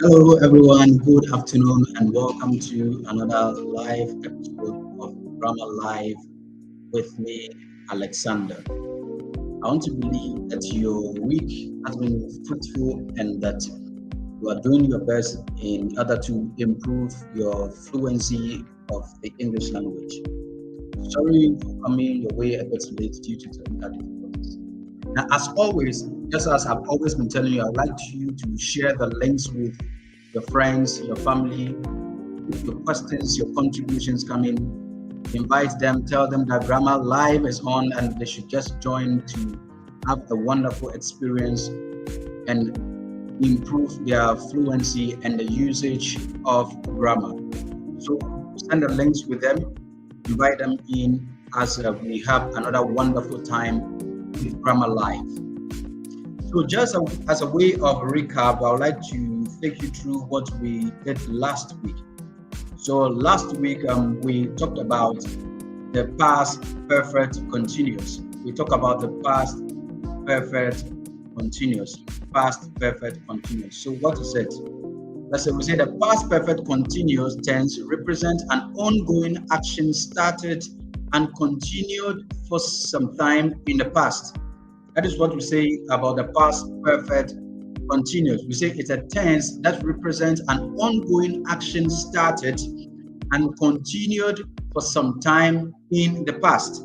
Hello, everyone. Good afternoon, and welcome to another live episode of Grammar Live with me, Alexander. I want to believe that your week has been fruitful and that you are doing your best in order to improve your fluency of the English language. Sorry for coming your way a bit late due to technical difficulties. Now, as always, just as I've always been telling you, I'd like you to share the links with your friends, your family, your questions, your contributions come in. Invite them, tell them that Grammar Live is on and they should just join to have a wonderful experience and improve their fluency and the usage of grammar. So send the links with them, invite them in as we have another wonderful time with Grammar Live. So just as a way of recap, I would like to take you through what we did last week. So last week we talked about the past perfect continuous. We talked about the past perfect continuous. Past perfect continuous. So what is it? Let's say we say the past perfect continuous tense represents an ongoing action started and continued for some time in the past. That is what we say about the past perfect continuous. We say it's a tense that represents an ongoing action started and continued for some time in the past.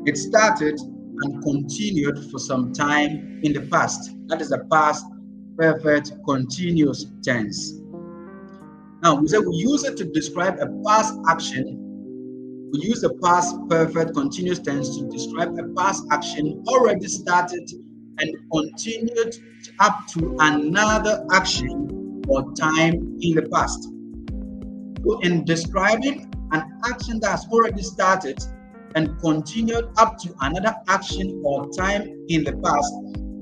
It started and continued for some time in the past. That is the past perfect continuous tense. Now, we say we use it to describe a past action. We use the past perfect continuous tense to describe a past action already started and continued up to another action or time in the past. So in describing an action that has already started and continued up to another action or time in the past,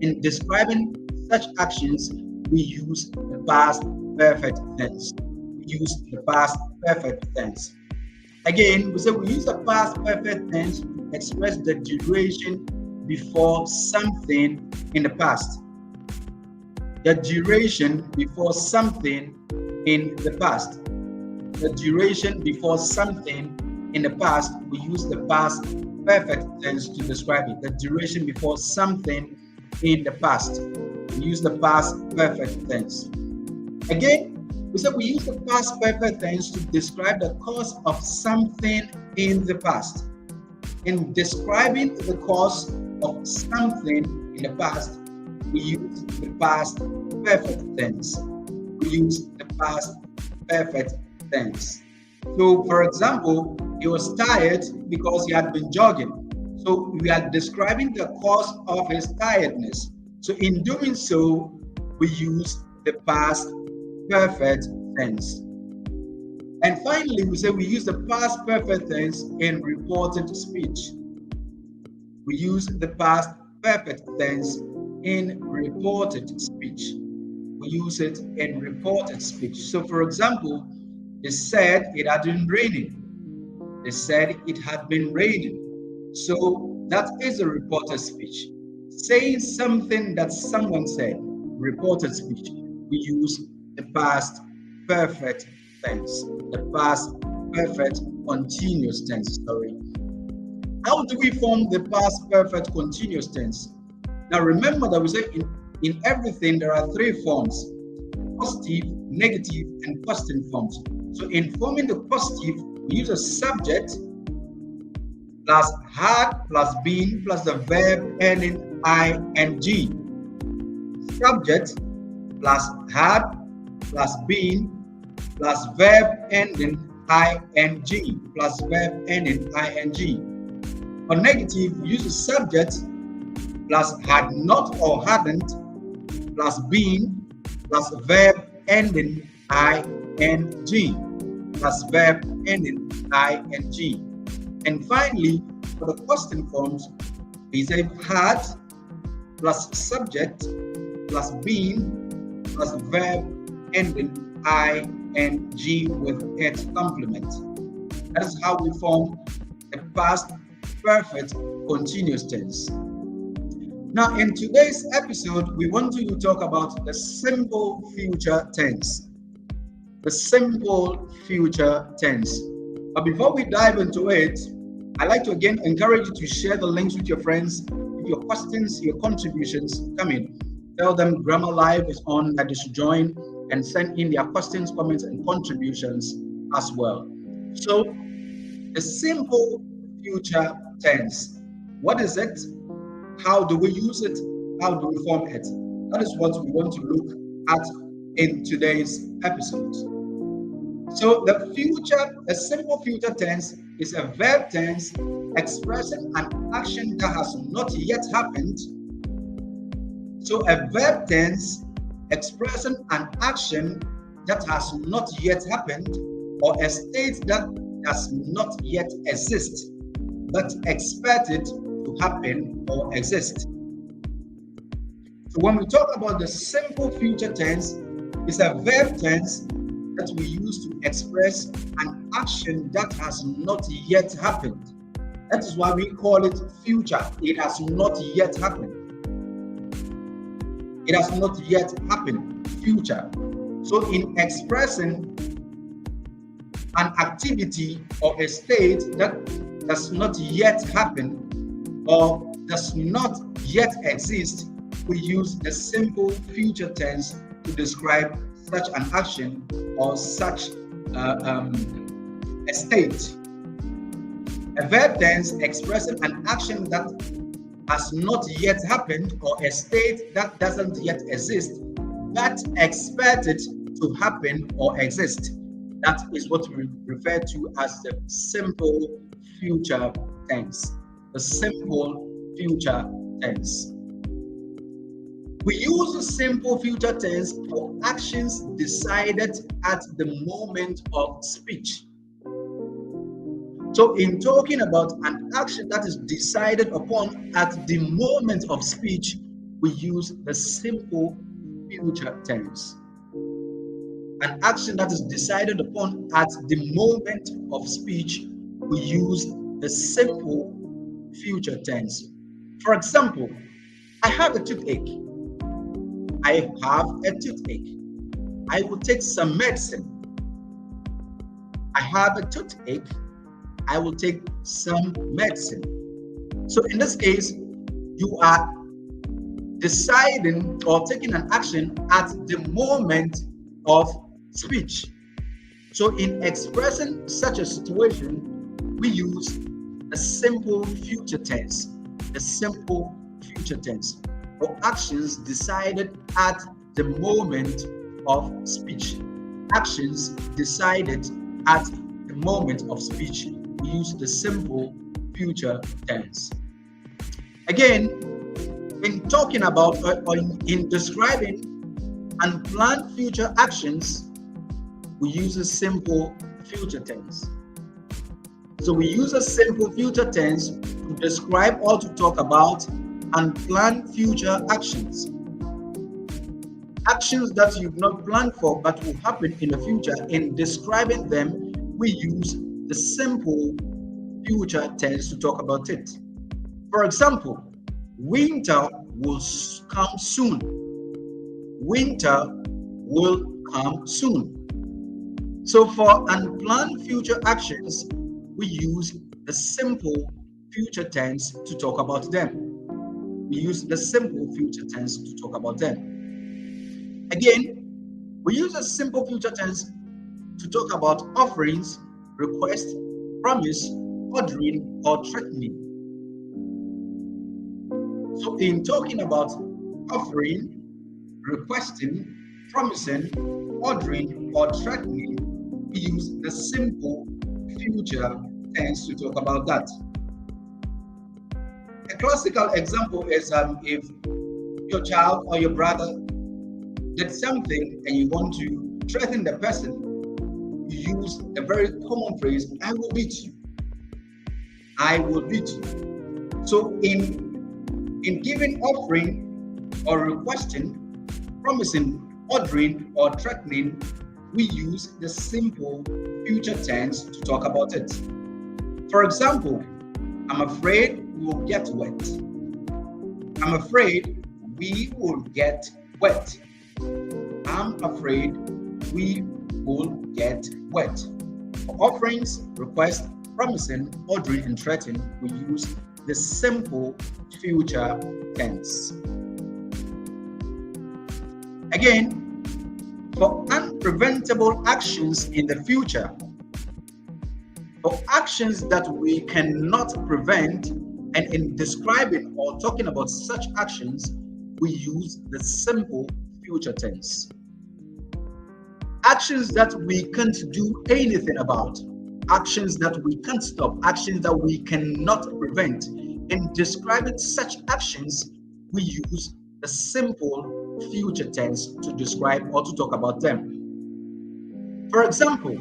in describing such actions, we use the past perfect tense. We use the past perfect tense. Again, we say we use the past perfect tense to express the duration before something in the past. The duration before something in the past. The duration before something in the past, we use the past perfect tense to describe it. The duration before something in the past. We use the past perfect tense. Again, we said we use the past perfect tense to describe the cause of something in the past. In describing the cause of something in the past, we use the past perfect tense. We use the past perfect tense. So, for example, he was tired because he had been jogging. So, we are describing the cause of his tiredness. So, in doing so, we use the past perfect tense. And finally, we say we use the past perfect tense in reported speech. We use the past perfect tense in reported speech. We use it in reported speech. So, for example, they said it had been raining. They said it had been raining. So, that is a reported speech. saying something that someone said, reported speech, we use the past perfect tense, the past perfect continuous tense. Sorry. How do we form the past perfect continuous tense? Now remember that we say in everything there are three forms: positive, negative, and question forms. So in forming the positive, we use a subject plus had plus been plus the verb ending ing. Subject plus had plus been plus verb ending ing plus verb ending ing. For negative, we use a subject plus had not or hadn't plus been plus verb ending ing plus verb ending ing. And finally, for the question forms, we say had plus subject plus been plus verb ending ing with its complement. That is how we form the past perfect continuous tense. Now, in today's episode, we want to talk about the simple future tense. The simple future tense. But before we dive into it, I'd like to again encourage you to share the links with your friends. If your questions, your contributions come in, tell them Grammar Live is on, that they should join and send in their questions, comments, and contributions as well. So, the simple future tense. What is it? How do we use it? How do we form it? That is what we want to look at in today's episode. So a simple future tense is a verb tense expressing an action that has not yet happened. So a verb tense expressing an action that has not yet happened, or a state that does not yet exist, but expected to happen or exist. So when we talk about the simple future tense, it's a verb tense that we use to express an action that has not yet happened. That is why we call it future. It has not yet happened. It has not yet happened. Future. So in expressing an activity or a state that does not yet happen or does not yet exist, we use the simple future tense to describe such an action or such a state. A verb tense expressing an action that has not yet happened or a state that doesn't yet exist but expected to happen or exist. That is what we refer to as the simple future tense. The simple future tense. We use the simple future tense for actions decided at the moment of speech. So in talking about an action that is decided upon at the moment of speech, we use the simple future tense. An action that is decided upon at the moment of speech, we use the simple future tense. For example, I have a toothache. I have a toothache. I will take some medicine. I have a toothache. I will take some medicine. So in this case, you are deciding or taking an action at the moment of speech. So in expressing such a situation, we use a simple future tense. The simple future tense for actions decided at the moment of speech. Actions decided at the moment of speech. We use the simple future tense. Again, in talking about or in describing unplanned future actions, we use a simple future tense. So we use a simple future tense to describe or to talk about unplanned future actions. Actions that you've not planned for but will happen in the future. In describing them, we use the simple future tense to talk about it. For example, Winter will come soon. Winter will come soon. So for unplanned future actions, we use the simple future tense to talk about them. We use the simple future tense to talk about them. Again, we use a simple future tense to talk about offerings, request, promise, ordering, or threatening. So in talking about offering, requesting, promising, ordering, or threatening, we use the simple future tense to talk about that. A classical example is if your child or your brother did something and you want to threaten the person, you use a very common phrase, I will beat you. I will beat you. So in giving offering or requesting, promising, ordering, or threatening, we use the simple future tense to talk about it. For example, I'm afraid we will get wet. I'm afraid we will get wet. I'm afraid we will get wet. For offerings, request, promising, ordering, and threatening, we use the simple future tense. Again, for unpreventable actions in the future, for actions that we cannot prevent, and in describing or talking about such actions, we use the simple future tense. Actions that we can't do anything about, actions that we can't stop, actions that we cannot prevent. In describing such actions, we use the simple future tense to describe or to talk about them. For example,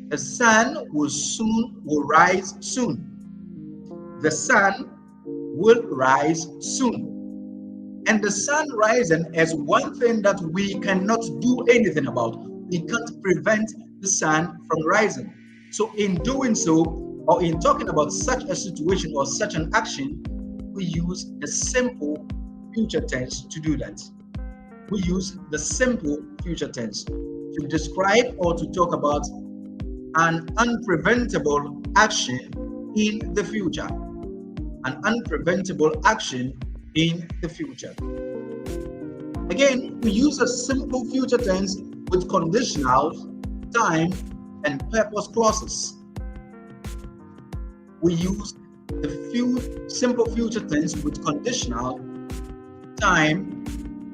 the sun will rise soon. The sun will rise soon. And the sun rising is one thing that we cannot do anything about. We can't prevent the sun from rising. So in doing so, or in talking about such a situation or such an action, we use the simple future tense to do that. We use the simple future tense to describe or to talk about an unpreventable action in the future. An unpreventable action in the future. Again, we use a simple future tense with conditional, time, and purpose clauses. We use the simple future tense with conditional, time,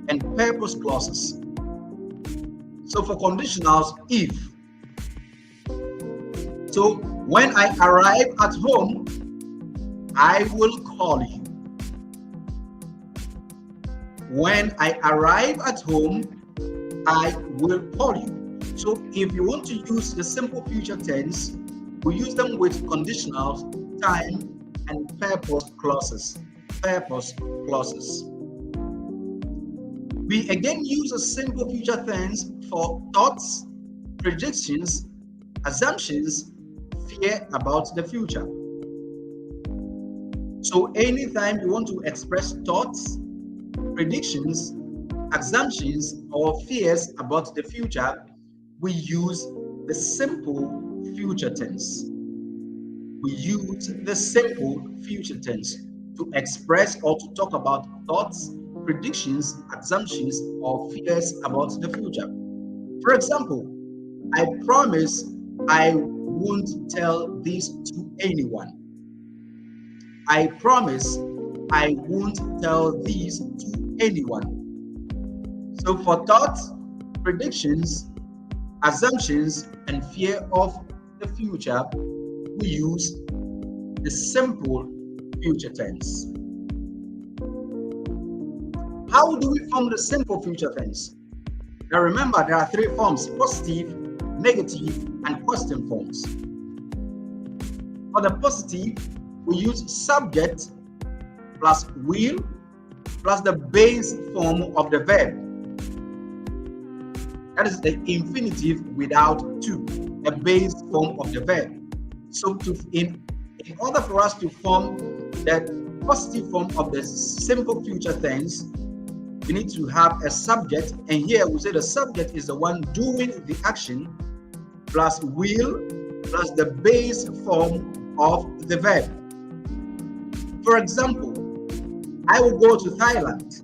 and purpose clauses. So for conditionals, if. So when I arrive at home, I will call you. When I arrive at home, I will call you. So if you want to use the simple future tense, we use them with conditional, time, and purpose clauses. Purpose clauses. We again use a simple future tense for thoughts, predictions, assumptions, fear about the future. So anytime you want to express thoughts, predictions, assumptions, or fears about the future, we use the simple future tense. We use the simple future tense to express or to talk about thoughts, predictions, assumptions, or fears about the future. For example, I promise I won't tell this to anyone. I promise I won't tell these to anyone. So for thoughts, predictions, assumptions, and fear of the future, we use the simple future tense. How do we form the simple future tense? Now remember, there are three forms: positive, negative, and question forms. For the positive, we use subject plus will plus the base form of the verb. That is the infinitive without to, the base form of the verb. So in order for us to form that positive form of the simple future tense, we need to have a subject, and here we say the subject is the one doing the action plus will plus the base form of the verb. For example, I will go to Thailand.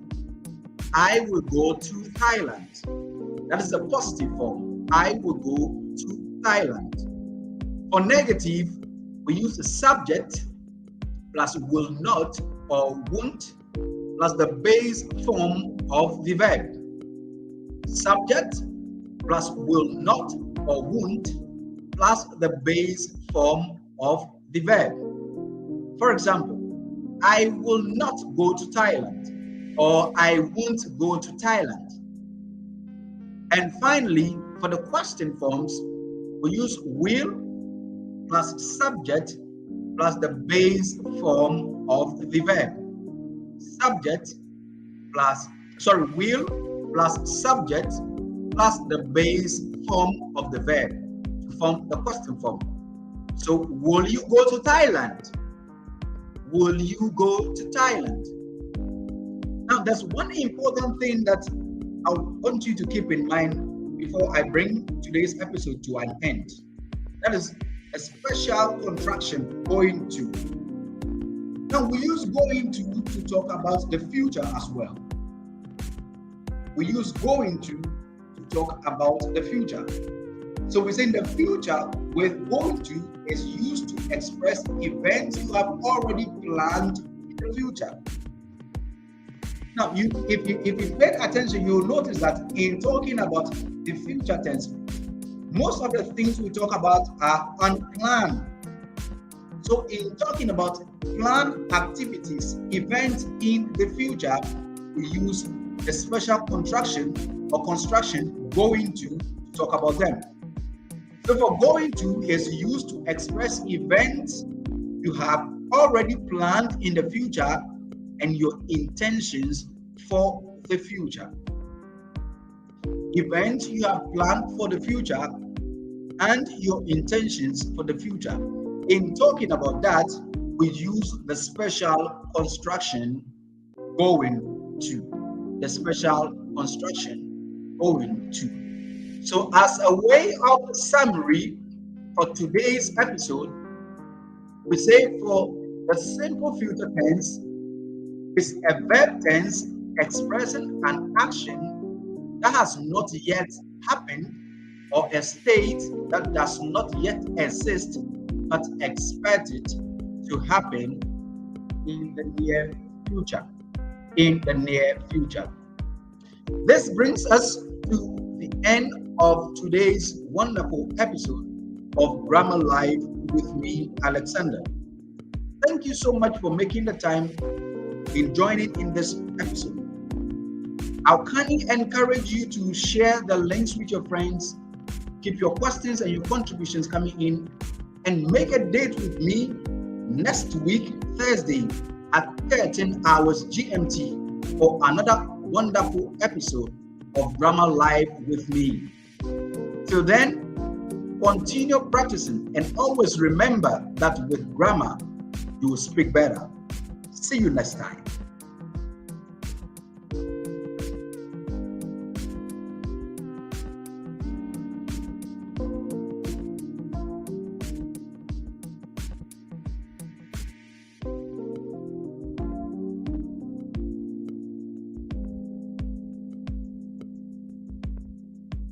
I will go to Thailand. That is the positive form. I will go to Thailand. For negative, we use the subject plus will not or won't plus the base form of the verb. Subject plus will not or won't plus the base form of the verb. For example, I will not go to Thailand, or I won't go to Thailand. And finally, for the question forms, we use will plus subject plus the base form of the verb. Will plus subject plus the base form of the verb to form the question form. So, will you go to Thailand? Will you go to Thailand? Now, there's one important thing that I want you to keep in mind before I bring today's episode to an end. That is a special contraction, going to. Now, we use going to talk about the future as well. We use going to talk about the future. So we say in the future with going to is used to express events you have already planned in the future. Now, if you pay attention, you'll notice that in talking about the future tense, most of the things we talk about are unplanned. So in talking about planned activities, events in the future, we use a special contraction or construction going to talk about them. So for going to is used to express events you have already planned in the future and your intentions for the future. Events you have planned for the future and your intentions for the future. In talking about that, we use the special construction going to. The special construction going to. So as a way of summary for today's episode, we say for the simple future tense is a verb tense expressing an action that has not yet happened or a state that does not yet exist but expected to happen in the near future. This brings us to the end of today's wonderful episode of Grammar Live with me, Alexander. Thank you so much for making the time in joining in this episode. I'll kindly encourage you to share the links with your friends, keep your questions and your contributions coming in, and make a date with me next week, Thursday at 13 hours GMT for another wonderful episode of Grammar Live with me. Till then, continue practicing and always remember that with grammar, you will speak better. See you next time.